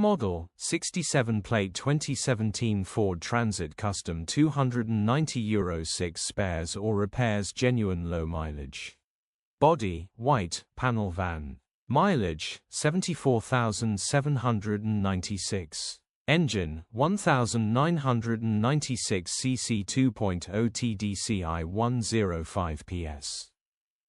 Model, 67 plate 2017 Ford Transit Custom €290 6 spares or repairs genuine low mileage. Body, white, panel van. Mileage, 74,796. Engine, 1996 cc 2.0 TDCI 105 PS.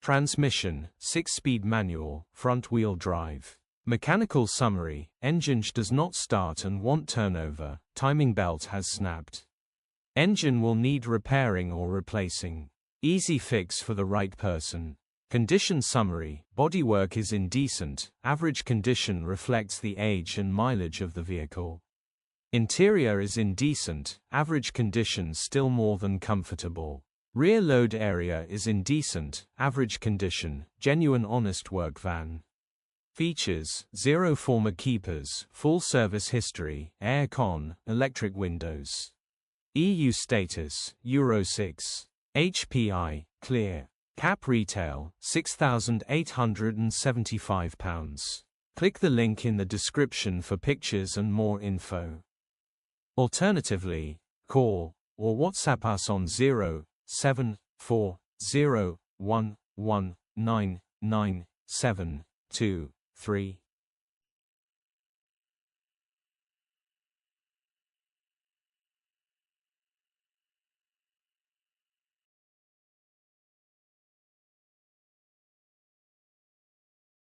Transmission, 6-speed manual, front-wheel drive. Mechanical summary, Enginge does not start and wont turnover, timing belt has snapped. Engine will need repairing or replacing. Easy fix for the right person. Condition summary, bodywork is indecent, average condition reflects the age and mileage of the vehicle. Interior is indecent, average condition still more than comfortable. Rear load area is indecent, average condition, genuine honest work van. Features, 0 former keepers, full service history, air con, electric windows. EU status, Euro 6. HPI, clear. Cap retail, £6,875. Click the link in the description for pictures and more info. Alternatively, call or WhatsApp us on 07401199723.